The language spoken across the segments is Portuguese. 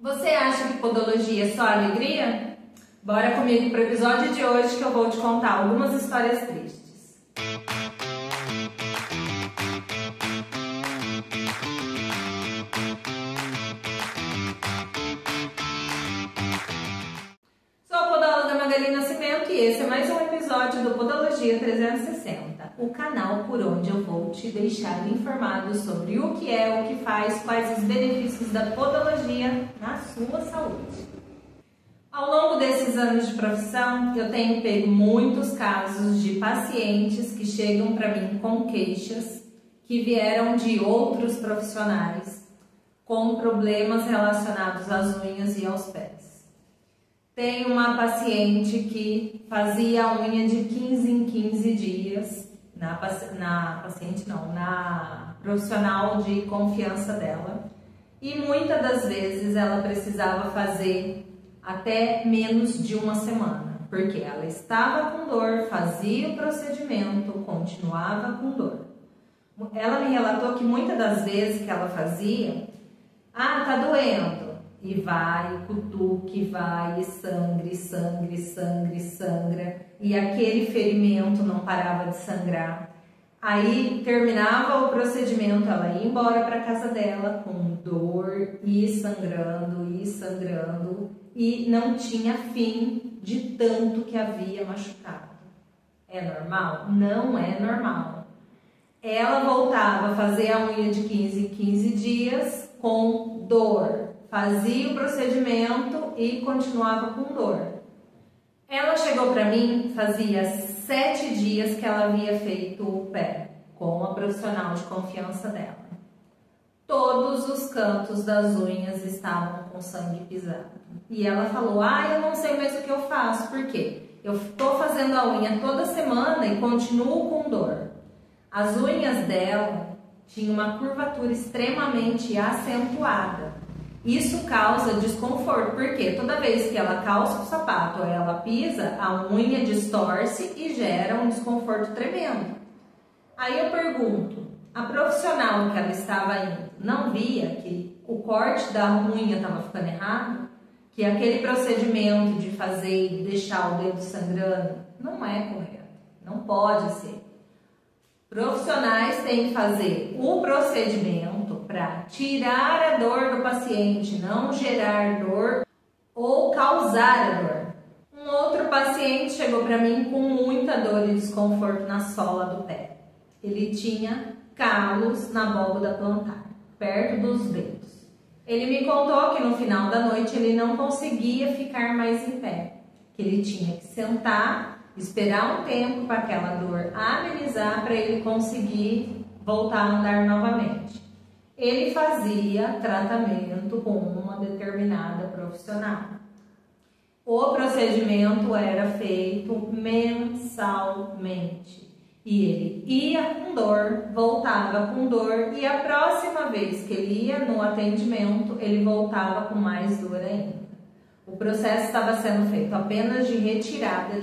Você acha que podologia é só alegria? Bora comigo para o episódio de hoje que eu vou te contar algumas histórias tristes. Sou a podóloga Magali Nascimento e esse é mais um episódio do Podologia 360, o canal por onde eu vou te deixar informado sobre o que é, o que faz, quais os benefícios da podologia na sua saúde. Ao longo desses anos de profissão, eu tenho pego muitos casos de pacientes que chegam para mim com queixas que vieram de outros profissionais com problemas relacionados às unhas e aos pés. Tem uma paciente que fazia a unha de 15 em 15 dias, na profissional de confiança dela, e muitas das vezes ela precisava fazer até menos de uma semana, porque ela estava com dor, fazia o procedimento, continuava com dor. Ela me relatou que muitas das vezes que ela fazia, tá doendo, e vai, cutuque, vai, e sangra, e aquele ferimento não parava de sangrar. Aí terminava o procedimento, ela ia embora para casa dela com dor e sangrando, e não tinha fim de tanto que havia machucado. É normal? Não é normal. Ela voltava a fazer a unha de 15 em 15 dias com dor. Fazia o procedimento e continuava com dor. Ela chegou para mim, fazia 7 dias que ela havia feito o pé com a profissional de confiança dela. Todos os cantos das unhas estavam com sangue pisado. E ela falou, eu não sei mais o que eu faço, por quê? Eu estou fazendo a unha toda semana e continuo com dor. As unhas dela tinham uma curvatura extremamente acentuada. Isso causa desconforto, porque toda vez que ela calça o sapato ou ela pisa, a unha distorce e gera um desconforto tremendo. Aí eu pergunto, a profissional que ela estava indo não via que o corte da unha estava ficando errado? Que aquele procedimento de fazer e deixar o dedo sangrando não é correto, não pode ser. Profissionais têm que fazer o procedimento para tirar a dor do paciente, não gerar dor ou causar a dor. Um outro paciente chegou para mim com muita dor e desconforto na sola do pé. Ele tinha calos na abóbora plantar, perto dos dedos. Ele me contou que no final da noite ele não conseguia ficar mais em pé, que ele tinha que sentar, esperar um tempo para aquela dor amenizar para ele conseguir voltar a andar novamente. Ele fazia tratamento com uma determinada profissional. O procedimento era feito mensalmente. E ele ia com dor, voltava com dor, e a próxima vez que ele ia no atendimento, ele voltava com mais dor ainda. O processo estava sendo feito apenas de retirada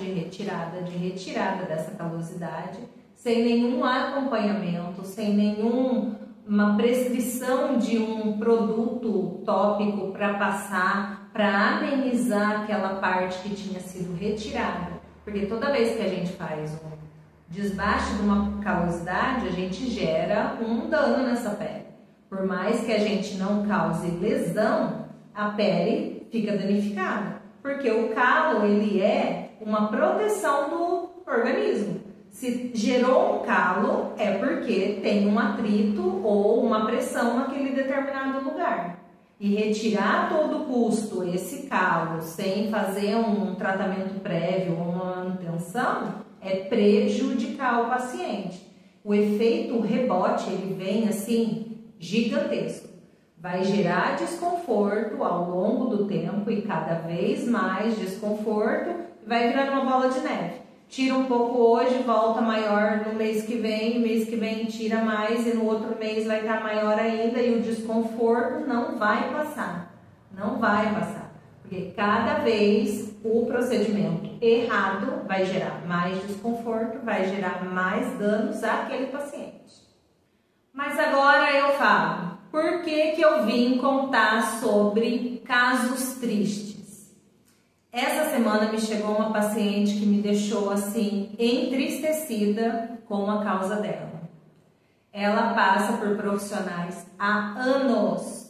dessa calosidade, sem nenhum acompanhamento, sem nenhuma prescrição de um produto tópico para passar, para amenizar aquela parte que tinha sido retirada. Porque toda vez que a gente faz um desbaste de uma calosidade, a gente gera um dano nessa pele. Por mais que a gente não cause lesão, a pele fica danificada, porque o calo ele é uma proteção do organismo. Se gerou um calo, é porque tem um atrito ou uma pressão naquele determinado lugar. E retirar a todo custo esse calo sem fazer um tratamento prévio ou uma manutenção é prejudicar o paciente. O efeito rebote ele vem assim gigantesco. Vai gerar desconforto ao longo do tempo e cada vez mais desconforto, vai virar uma bola de neve. Tira um pouco hoje, volta maior no mês que vem tira mais e no outro mês vai estar maior ainda e o desconforto não vai passar, porque cada vez o procedimento errado vai gerar mais desconforto, vai gerar mais danos àquele paciente. Mas agora eu falo, Por que que eu vim contar sobre casos tristes? Essa semana me chegou uma paciente que me deixou assim entristecida com a causa dela. Ela passa por profissionais há anos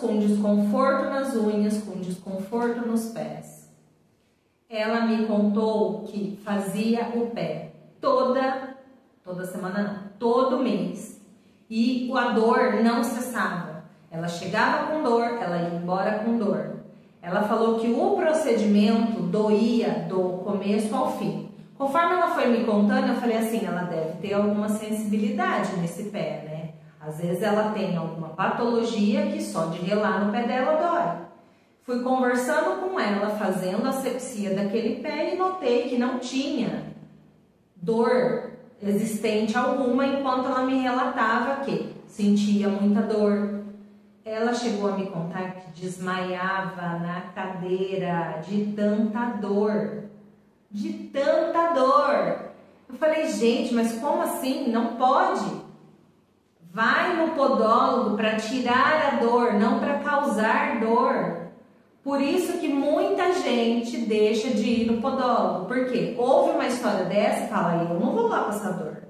com desconforto nas unhas, com desconforto nos pés. Ela me contou que fazia o pé toda semana não, todo mês. E a dor não cessava. Ela chegava com dor, ela ia embora com dor. Ela falou que o procedimento doía do começo ao fim. Conforme ela foi me contando, eu falei assim, ela deve ter alguma sensibilidade nesse pé, né? Às vezes ela tem alguma patologia que só de relar no pé dela dói. Fui conversando com ela, fazendo a asepsia daquele pé e notei que não tinha dor existente alguma, enquanto ela me relatava que sentia muita dor. Ela chegou a me contar que desmaiava na cadeira de tanta dor. De tanta dor. Eu falei, gente, mas como assim? Não pode. Vai no podólogo para tirar a dor, não para causar dor. Por isso que muita gente deixa de ir no podólogo. Por quê? Ouve uma história dessa e fala, eu não vou lá passar dor.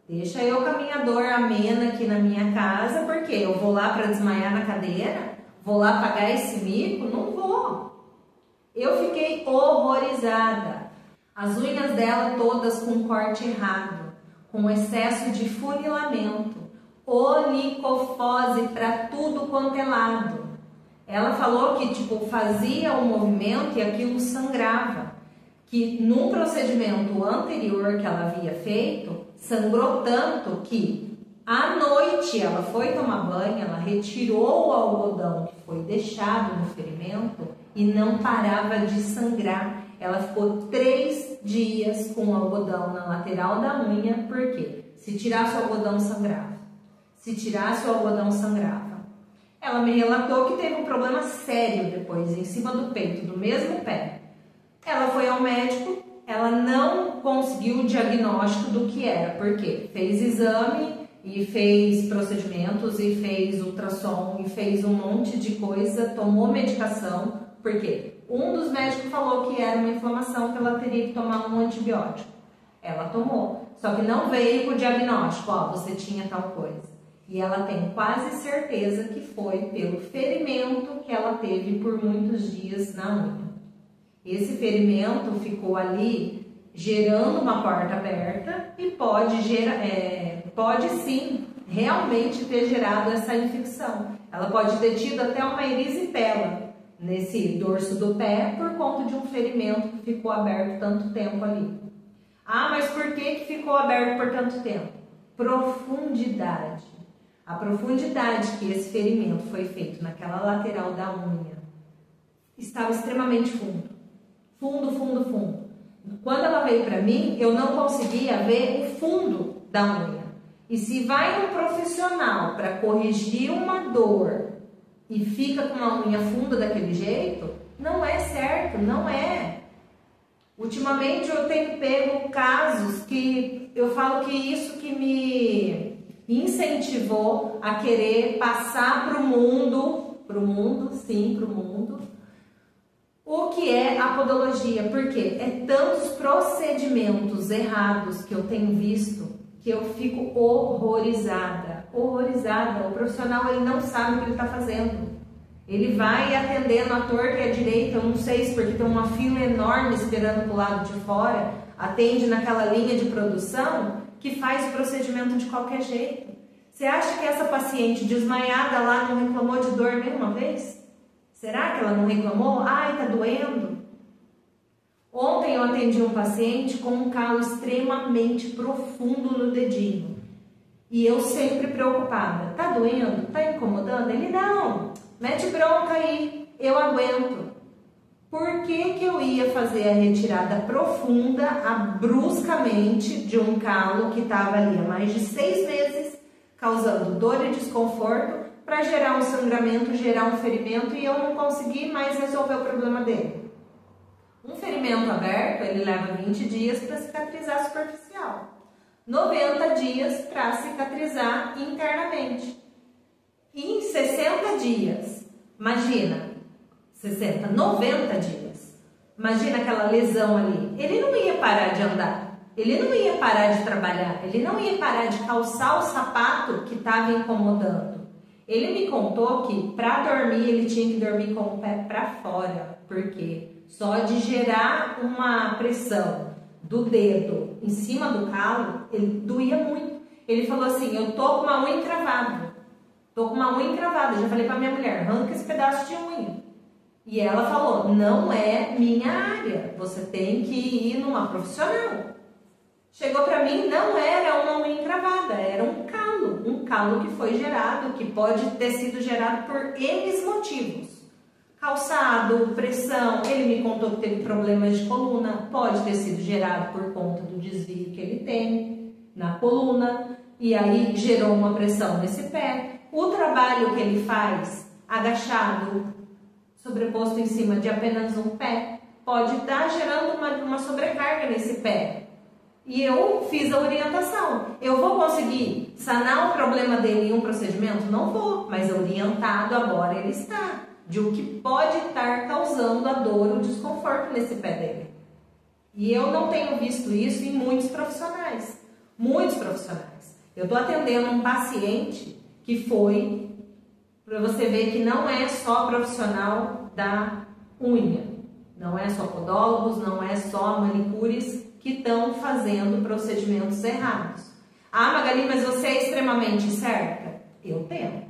Deixa eu com a minha dor amena aqui na minha casa, porque eu vou lá para desmaiar na cadeira? Vou lá pagar esse mico? Não vou. Eu fiquei horrorizada. As unhas dela todas com corte errado, com excesso de funilamento, onicofose para tudo quanto é lado. Ela falou que fazia um movimento e aquilo sangrava, que num procedimento anterior que ela havia feito, sangrou tanto que à noite ela foi tomar banho, ela retirou o algodão que foi deixado no ferimento e não parava de sangrar. Ela ficou 3 dias com o algodão na lateral da unha, porque se tirasse o algodão sangrava. Se tirasse o algodão sangrava. Ela me relatou que teve um problema sério depois, em cima do peito, do mesmo pé. Ela foi ao médico, ela não conseguiu o diagnóstico do que era, porque fez exame e fez procedimentos e fez ultrassom e fez um monte de coisa, tomou medicação, porque um dos médicos falou que era uma inflamação que ela teria que tomar um antibiótico. Ela tomou, só que não veio com o diagnóstico, ó, você tinha tal coisa. E ela tem quase certeza que foi pelo ferimento que ela teve por muitos dias na unha. Esse ferimento ficou ali gerando uma porta aberta e pode sim realmente ter gerado essa infecção. Ela pode ter tido até uma erisipela nesse dorso do pé por conta de um ferimento que ficou aberto tanto tempo ali. Ah, mas por que ficou aberto por tanto tempo? Profundidade. A profundidade que esse ferimento foi feito naquela lateral da unha estava extremamente fundo. Fundo. Quando ela veio para mim, eu não conseguia ver o fundo da unha. E se vai um profissional para corrigir uma dor e fica com uma unha funda daquele jeito, não é certo, não é. Ultimamente eu tenho pego casos que eu falo que isso que me incentivou a querer passar para o mundo, o que é a podologia, porque é tantos procedimentos errados que eu tenho visto que eu fico horrorizada. O profissional ele não sabe o que ele está fazendo. Ele vai atendendo a torta e a direita, eu não sei se porque tem uma fila enorme esperando pro lado de fora, atende naquela linha de produção que faz o procedimento de qualquer jeito. Você acha que essa paciente desmaiada lá não reclamou de dor nenhuma vez? Será que ela não reclamou? Ai, tá doendo? Ontem eu atendi um paciente com um calo extremamente profundo no dedinho. E eu sempre preocupada. Tá doendo? Tá incomodando? Ele, não. Mete bronca aí. Eu aguento. Por que que eu ia fazer a retirada profunda, bruscamente, de um calo que estava ali há mais de 6 meses, causando dor e desconforto, para gerar um sangramento, gerar um ferimento e eu não consegui mais resolver o problema dele? Um ferimento aberto, ele leva 20 dias para cicatrizar superficial, 90 dias para cicatrizar internamente. em 60 dias, imagina, 60, 90 dias, imagina aquela lesão ali, ele não ia parar de andar, ele não ia parar de trabalhar, ele não ia parar de calçar o sapato que estava incomodando. Ele me contou que para dormir ele tinha que dormir com o pé para fora, porque só de gerar uma pressão do dedo em cima do calo, ele doía muito. Ele falou assim, eu tô com uma unha encravada, já falei pra minha mulher, arranca esse pedaço de unha. E ela falou, não é minha área, você tem que ir numa profissional. Chegou pra mim, não era uma unha encravada, era um calo que foi gerado, que pode ter sido gerado por N motivos. Calçado, pressão, ele me contou que teve problemas de coluna, pode ter sido gerado por conta do desvio que ele tem na coluna, e aí gerou uma pressão nesse pé. O trabalho que ele faz, agachado, sobreposto em cima de apenas um pé, pode estar gerando uma sobrecarga nesse pé. E eu fiz a orientação. Eu vou conseguir sanar o problema dele em um procedimento? Não vou, mas orientado agora ele está. De o que pode estar causando a dor, o desconforto nesse pé dele. E eu não tenho visto isso em muitos profissionais. Muitos profissionais. Eu estou atendendo um paciente que foi, para você ver que não é só profissional da unha. Não é só podólogos, não é só manicures que estão fazendo procedimentos errados. Ah, Magali, mas você é extremamente certa? Eu tento.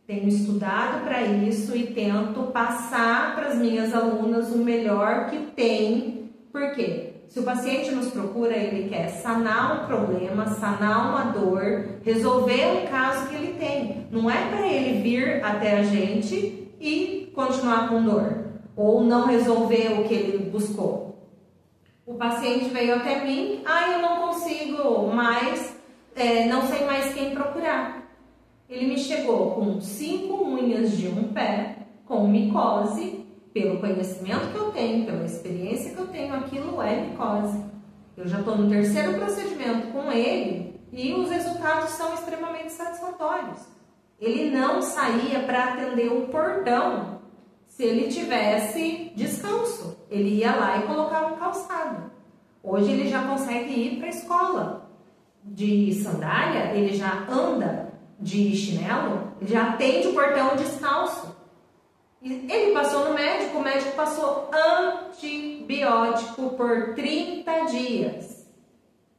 Tenho estudado para isso e tento passar para as minhas alunas o melhor que tem. Por quê? Se o paciente nos procura, ele quer sanar um problema, sanar uma dor, resolver um caso que ele tem. Não é para ele vir até a gente e continuar com dor, ou não resolver o que ele buscou. O paciente veio até mim, eu não consigo mais, não sei mais quem procurar. Ele me chegou com 5 unhas de um pé, com micose, pelo conhecimento que eu tenho, pela experiência que eu tenho, aquilo é micose. Eu já estou no 3º procedimento com ele e os resultados são extremamente satisfatórios. Ele não saía para atender o portão se ele tivesse descalço. Ele ia lá e colocava um calçado. Hoje ele já consegue ir para a escola de sandália, ele já anda de chinelo, ele já atende o portão descalço. Ele passou no médico, o médico passou antibiótico por 30 dias.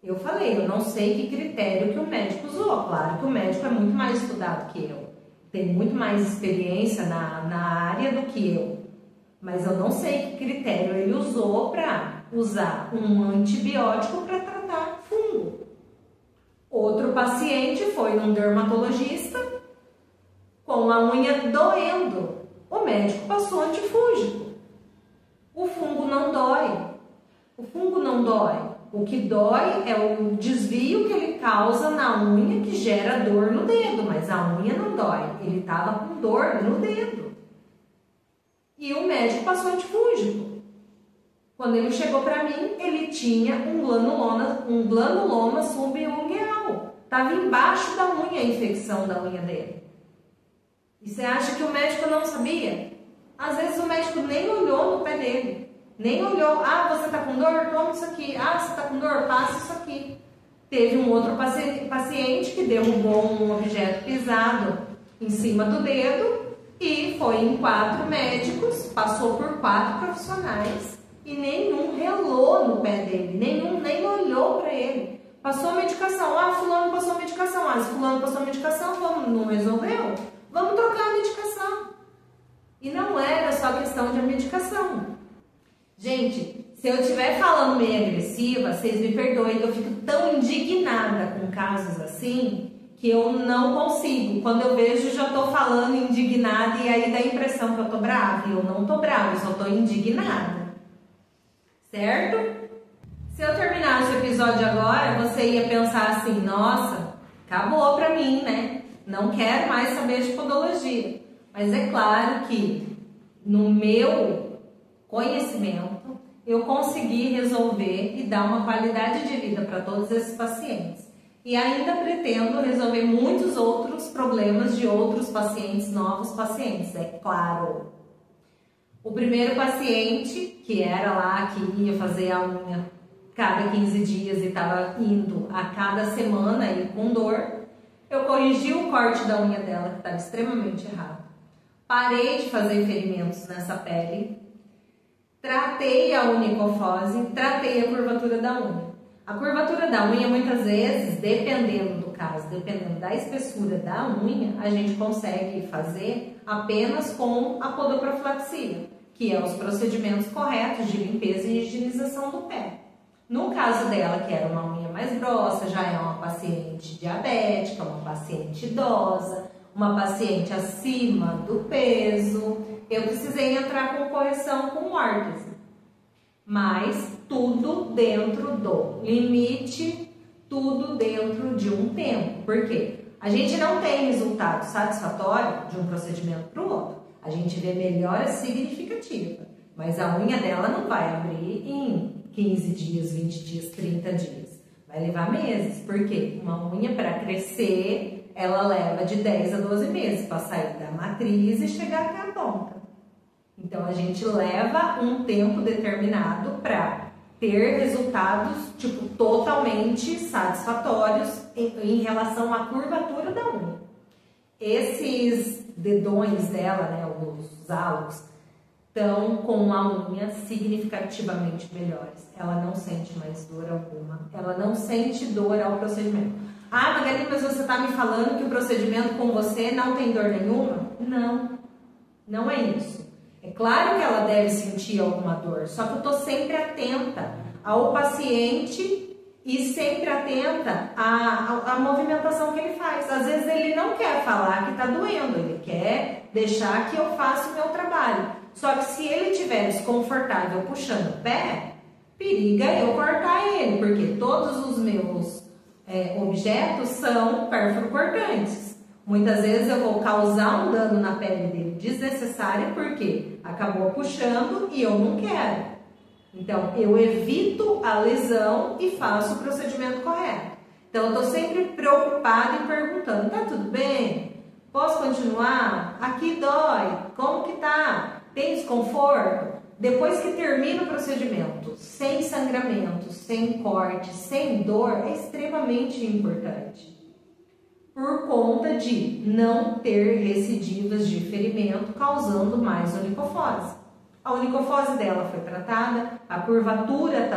Eu falei, eu não sei que critério que o médico usou. Claro que o médico é muito mais estudado que eu, tem muito mais experiência na área do que eu. Mas eu não sei que critério ele usou para usar um antibiótico para tratar fungo. Outro paciente foi num dermatologista com a unha doendo. O médico passou antifúngico. O fungo não dói. O fungo não dói. O que dói é o desvio que ele causa na unha que gera dor no dedo, mas a unha não dói. Ele estava com dor no dedo. E o médico passou antifúngico. Quando ele chegou para mim, ele tinha um granuloma subungueal. Estava embaixo da unha a infecção da unha dele. E você acha que o médico não sabia? Às vezes o médico nem olhou no pé dele. Nem olhou. Você está com dor? Toma isso aqui. Você está com dor? Passa isso aqui. Teve um outro paciente que derrubou um objeto pisado em cima do dedo e foi em 4 médicos, passou por 4 profissionais e nenhum relou no pé dele, nenhum nem olhou para ele. Passou a medicação. Fulano passou a medicação. Se fulano passou a medicação, não resolveu? Vamos trocar a medicação. E não era só questão de medicação. Gente, se eu estiver falando meio agressiva, vocês me perdoem, eu fico tão indignada com casos assim que eu não consigo. Quando eu vejo, já estou falando indignada e aí dá a impressão que eu estou brava. E eu não estou brava, eu só estou indignada. Certo? Se eu terminasse o episódio agora, você ia pensar assim, nossa, acabou pra mim, né? Não quero mais saber de podologia. Mas é claro que no meu conhecimento, eu consegui resolver e dar uma qualidade de vida para todos esses pacientes. E ainda pretendo resolver muitos outros problemas de outros pacientes, novos pacientes, é claro. O primeiro paciente, que era lá, que ia fazer a unha cada 15 dias e estava indo a cada semana e com dor, eu corrigi o corte da unha dela, que estava extremamente errado. Parei de fazer ferimentos nessa pele, tratei a unicofose, tratei a curvatura da unha. A curvatura da unha, muitas vezes, dependendo do caso, dependendo da espessura da unha, a gente consegue fazer apenas com a podoprofilaxia, que é os procedimentos corretos de limpeza e higienização do pé. No caso dela, que era uma unha mais grossa, já é uma paciente diabética, uma paciente idosa, uma paciente acima do peso, eu precisei entrar com correção com órtese. Mas tudo dentro do limite, tudo dentro de um tempo. Por quê? A gente não tem resultado satisfatório de um procedimento para o outro. A gente vê melhora significativa, mas a unha dela não vai abrir em 15 dias, 20 dias, 30 dias. Vai levar meses. Por quê? Uma unha para crescer, ela leva de 10 a 12 meses para sair da matriz e chegar até a ponta. Então, a gente leva um tempo determinado para ter resultados, tipo, totalmente satisfatórios em relação à curvatura da unha. Esses dedões dela, né, os hálogos, estão com a unha significativamente melhores. Ela não sente mais dor alguma, ela não sente dor ao procedimento. Ah, Magali, mas você está me falando que o procedimento com você não tem dor nenhuma? Não, não é isso. É claro que ela deve sentir alguma dor, só que eu estou sempre atenta ao paciente e sempre atenta à movimentação que ele faz. Às vezes ele não quer falar que está doendo, ele quer deixar que eu faça o meu trabalho. Só que se ele estiver desconfortável puxando o pé, periga eu cortar ele, porque todos os meus objetos são pérfuro-cortantes. Muitas vezes eu vou causar um dano na pele dele desnecessário porque acabou puxando e eu não quero. Então, eu evito a lesão e faço o procedimento correto. Então, eu estou sempre preocupada e perguntando, tá tudo bem? Posso continuar? Aqui dói? Como que tá? Tem desconforto? Depois que termina o procedimento, sem sangramento, sem corte, sem dor, é extremamente importante. Por conta de não ter recidivas de ferimento causando mais onicofose. A onicofose dela foi tratada, a curvatura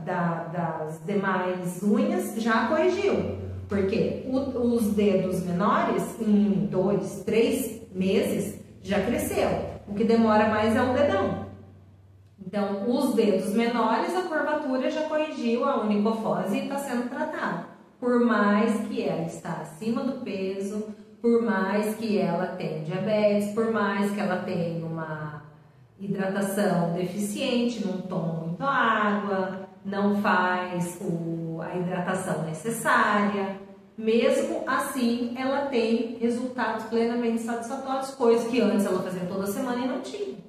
das demais unhas já corrigiu, porque os dedos menores em 2, 3 meses já cresceu, o que demora mais é o dedão. Então, os dedos menores, a curvatura já corrigiu a onicofose e está sendo tratada. Por mais que ela está acima do peso, por mais que ela tenha diabetes, por mais que ela tenha uma hidratação deficiente, não toma muita água, não faz a hidratação necessária, mesmo assim ela tem resultados plenamente satisfatórios, coisa que antes ela fazia toda semana e não tinha.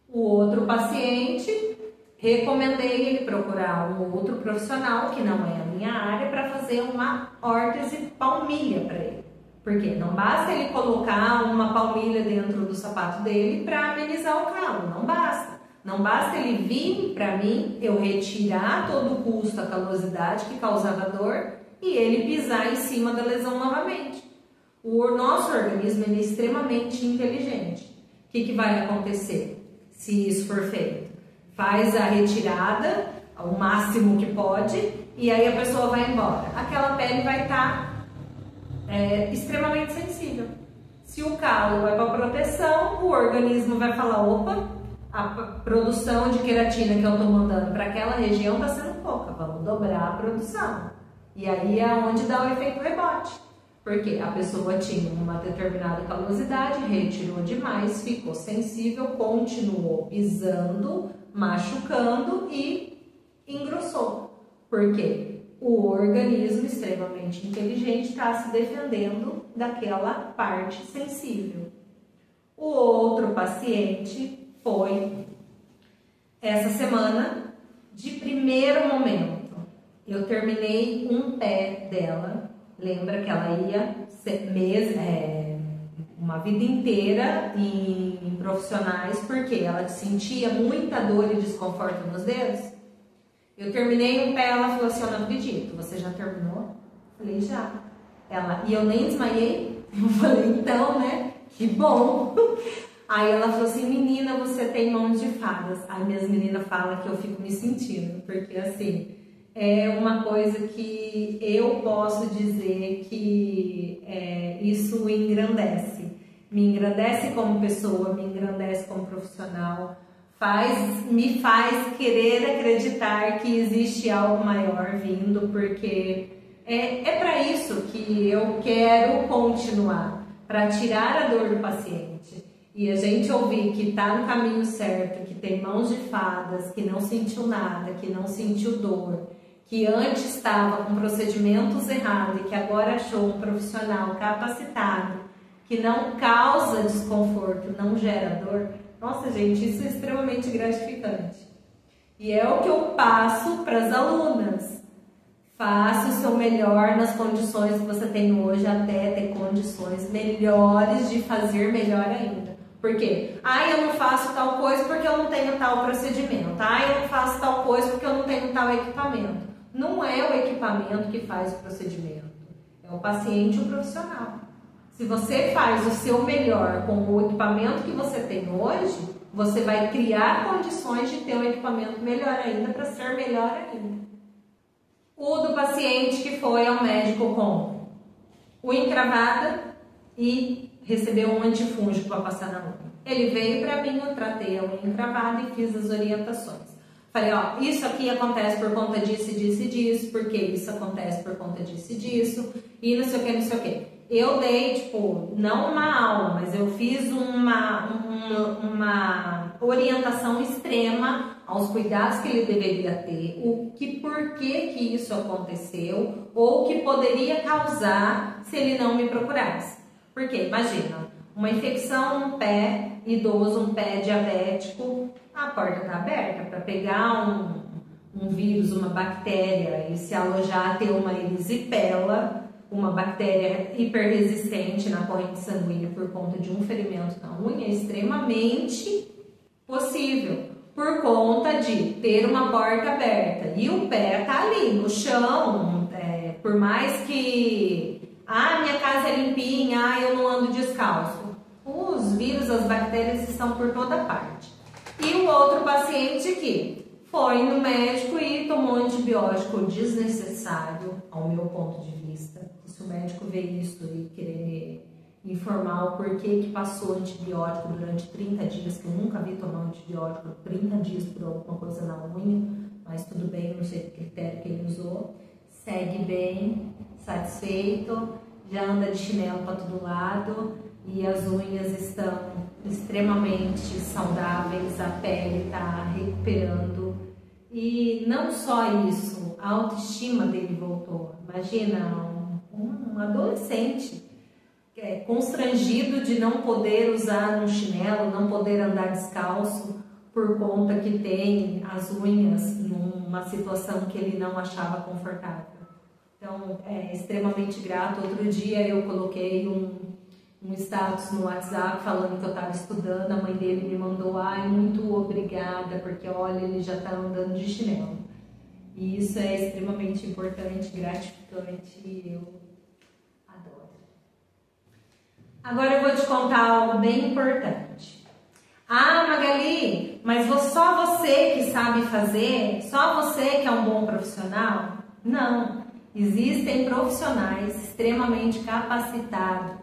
O outro paciente, recomendei ele procurar um outro profissional, que não é a minha área, para fazer uma órtese palmilha para ele. Porque não basta ele colocar uma palmilha dentro do sapato dele para amenizar o calo, não basta. Não basta ele vir para mim, eu retirar todo o custo, a calosidade que causava dor e ele pisar em cima da lesão novamente. O nosso organismo é extremamente inteligente. O que vai acontecer se isso for feito? Faz a retirada, o máximo que pode, e aí a pessoa vai embora. Aquela pele vai estar extremamente sensível. Se o calo vai para proteção, o organismo vai falar, opa, a produção de queratina que eu estou mandando para aquela região está sendo pouca, vamos dobrar a produção. E aí é onde dá o efeito rebote. Porque a pessoa tinha uma determinada calosidade, retirou demais, ficou sensível, continuou pisando, machucando e engrossou. Por quê? O organismo extremamente inteligente está se defendendo daquela parte sensível. O outro paciente foi essa semana de primeiro momento. eu terminei um pé dela. Lembra que ela ia uma vida inteira em profissionais, porque ela sentia muita dor e desconforto nos dedos. Eu terminei um pé, ela falou assim, eu não acredito, você já terminou? Eu falei, já. E eu nem desmaiei. Eu falei, então, né? Que bom! Aí ela falou assim, menina, você tem mãos de fadas. Aí minhas meninas falam que eu fico me sentindo, porque assim, é uma coisa que eu posso dizer que isso engrandece. Me engrandece como pessoa, me engrandece como profissional, me faz querer acreditar que existe algo maior vindo, porque é para isso que eu quero continuar, para tirar a dor do paciente. E a gente ouvir que está no caminho certo, que tem mãos de fadas, que não sentiu nada, que não sentiu dor, que antes estava com procedimentos errados e que agora achou um profissional capacitado, que não causa desconforto, não gera dor. Nossa, gente, isso é extremamente gratificante. E é o que eu passo para as alunas. Faça o seu melhor nas condições que você tem hoje, até ter condições melhores de fazer melhor ainda. Por quê? Eu não faço tal coisa porque eu não tenho tal procedimento. Eu não faço tal coisa porque eu não tenho tal equipamento. Não é o equipamento que faz o procedimento, é o paciente e o profissional. Se você faz o seu melhor com o equipamento que você tem hoje, você vai criar condições de ter um equipamento melhor ainda para ser melhor ainda. O do paciente que foi ao médico com unha encravada e recebeu um antifúngico para passar na unha. Ele veio para mim, eu tratei a unha encravada e fiz as orientações. Falei, isso aqui acontece por conta disso, disso e disso, porque isso acontece por conta disso e disso, e não sei o que, não sei o que. Eu dei, não uma aula, mas eu fiz uma orientação extrema aos cuidados que ele deveria ter, por que isso aconteceu, ou o que poderia causar se ele não me procurasse. Porque, imagina, uma infecção no pé idoso, um pé diabético, a porta está aberta para pegar um vírus, uma bactéria e se alojar, ter uma erisipela, uma bactéria hiperresistente na corrente sanguínea por conta de um ferimento na unha, é extremamente possível, por conta de ter uma porta aberta e o pé tá ali no chão, por mais que minha casa é limpinha, eu não ando descalço. Os vírus, as bactérias estão por toda parte. E o outro paciente que foi no médico e tomou antibiótico desnecessário, ao meu ponto de vista. Se o médico vê isso e querer me informar o porquê que passou antibiótico durante 30 dias, que eu nunca vi tomar antibiótico 30 dias por alguma coisa na unha, mas tudo bem, não sei que critério que ele usou. Segue bem, satisfeito, já anda de chinelo para todo lado e as unhas estão extremamente saudáveis, a pele está recuperando. E não só isso, a autoestima dele voltou. Imagina um adolescente constrangido de não poder usar um chinelo, não poder andar descalço por conta que tem as unhas numa situação que ele não achava confortável. Então, é extremamente grato. Outro dia eu coloquei um status no WhatsApp falando que eu estava estudando, a mãe dele me mandou, muito obrigada, porque olha, ele já está andando de chinelo. E isso é extremamente importante, gratificante e eu adoro. Agora eu vou te contar algo bem importante. Magali, mas só você que sabe fazer? Só você que é um bom profissional? Não, existem profissionais extremamente capacitados.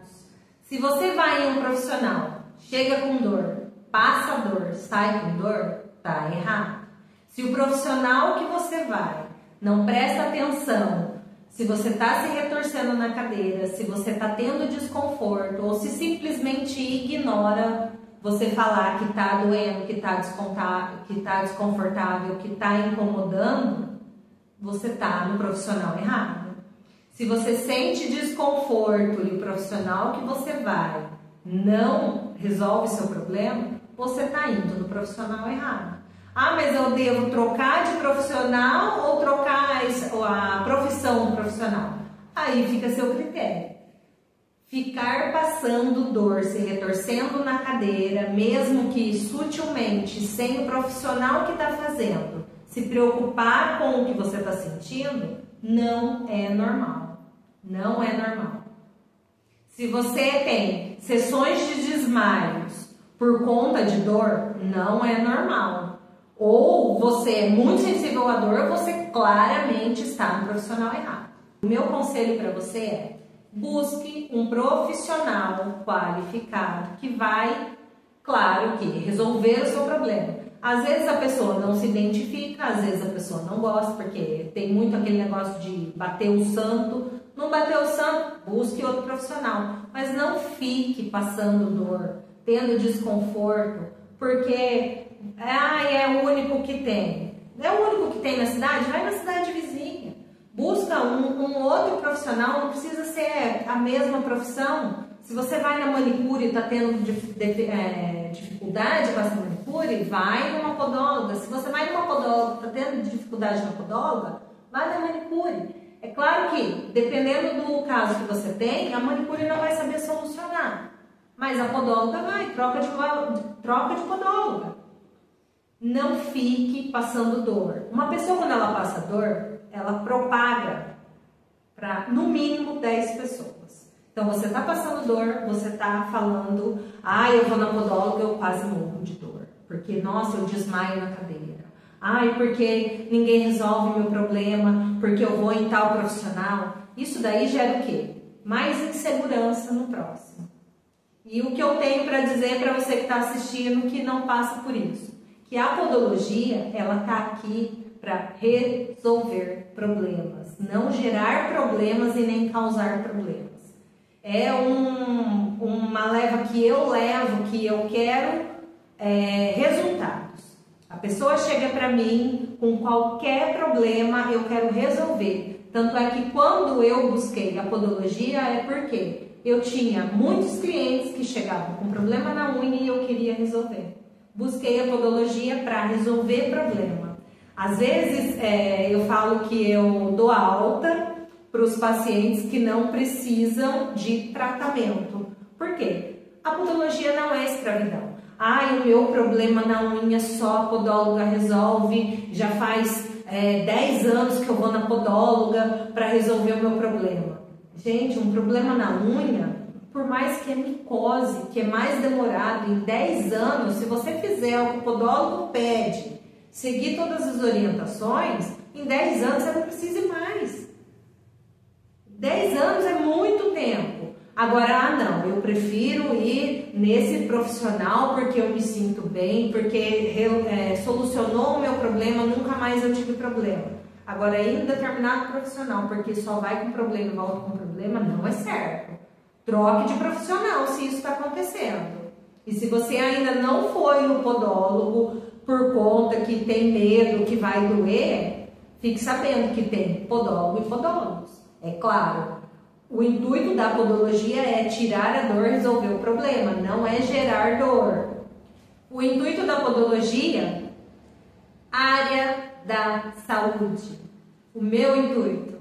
Se você vai em um profissional, chega com dor, passa dor, sai com dor, tá errado. Se o profissional que você vai não presta atenção, se você está se retorcendo na cadeira, se você está tendo desconforto ou se simplesmente ignora você falar que está doendo, que está desconfortável, que está incomodando, você está no profissional errado. Se você sente desconforto e o profissional que você vai não resolve seu problema, você está indo no profissional errado. Ah, mas eu devo trocar de profissional ou trocar a profissão do profissional? Aí fica a seu critério. Ficar passando dor, se retorcendo na cadeira, mesmo que sutilmente, sem o profissional que está fazendo, se preocupar com o que você está sentindo, não é normal. Não é normal. Se você tem sessões de desmaios por conta de dor, não é normal. Ou você é muito sensível à dor, você claramente está no profissional errado. O meu conselho para você é: busque um profissional qualificado que vai, claro que, resolver o seu problema. Às vezes a pessoa não se identifica, às vezes a pessoa não gosta, porque tem muito aquele negócio de bater o santo. Não bateu o santo, busque outro profissional. Mas não fique passando dor, tendo desconforto, porque é o único que tem. É o único que tem na cidade? Vai na cidade vizinha. Busca um outro profissional, não precisa ser a mesma profissão. Se você vai na manicure e está tendo dificuldade com essa manicure, vai numa podóloga. Se você vai numa podóloga e está tendo dificuldade na podóloga, vai na manicure. É claro que, dependendo do caso que você tem, a manicure não vai saber solucionar. Mas a podóloga vai, troca de podóloga. Não fique passando dor. Uma pessoa, quando ela passa dor, ela propaga para, no mínimo, 10 pessoas. Então, você está passando dor, você está falando, eu vou na podóloga, eu quase morro de dor. Porque, nossa, eu desmaio na cadeira. Porque ninguém resolve meu problema, porque eu vou em tal profissional. Isso daí gera o quê? Mais insegurança no próximo. E o que eu tenho para dizer para você que está assistindo que não passa por isso? Que a podologia, ela está aqui para resolver problemas, não gerar problemas e nem causar problemas. É uma leva que eu levo, que eu quero resultados. A pessoa chega para mim com qualquer problema, eu quero resolver. Tanto é que quando eu busquei a podologia é porque eu tinha muitos clientes que chegavam com problema na unha e eu queria resolver. Busquei a podologia para resolver problema. Às vezes eu falo que eu dou alta para os pacientes que não precisam de tratamento. Por quê? A podologia não é escravidão. O meu problema na unha só a podóloga resolve, já faz 10 anos que eu vou na podóloga para resolver o meu problema. Gente, um problema na unha, por mais que é micose, que é mais demorado, em 10 anos, se você fizer o que o podólogo pede, seguir todas as orientações, em 10 anos você não precisa mais. 10 anos é muito tempo. Agora, não, eu prefiro ir nesse profissional porque eu me sinto bem, porque solucionou o meu problema, nunca mais eu tive problema. Agora, ir em determinado profissional porque só vai com problema e volta com problema, não é certo. Troque de profissional se isso está acontecendo. E se você ainda não foi no podólogo por conta que tem medo que vai doer, fique sabendo que tem podólogo e podólogos. É claro. O intuito da podologia é tirar a dor e resolver o problema, não é gerar dor. O intuito da podologia, área da saúde. O meu intuito,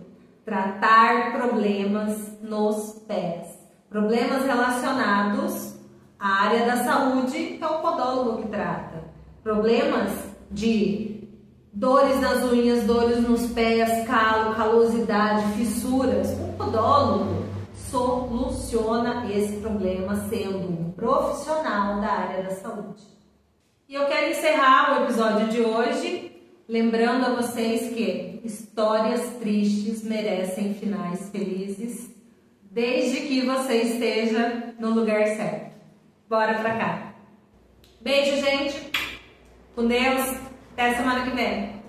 tratar problemas nos pés. Problemas relacionados à área da saúde, que é o podólogo que trata. Problemas de dores nas unhas, dores nos pés, calo, calosidade, fissuras. O podólogo soluciona esse problema sendo um profissional da área da saúde. E eu quero encerrar o episódio de hoje lembrando a vocês que histórias tristes merecem finais felizes, desde que você esteja no lugar certo. Bora pra cá. Beijo, gente. Com Deus. Até semana que vem.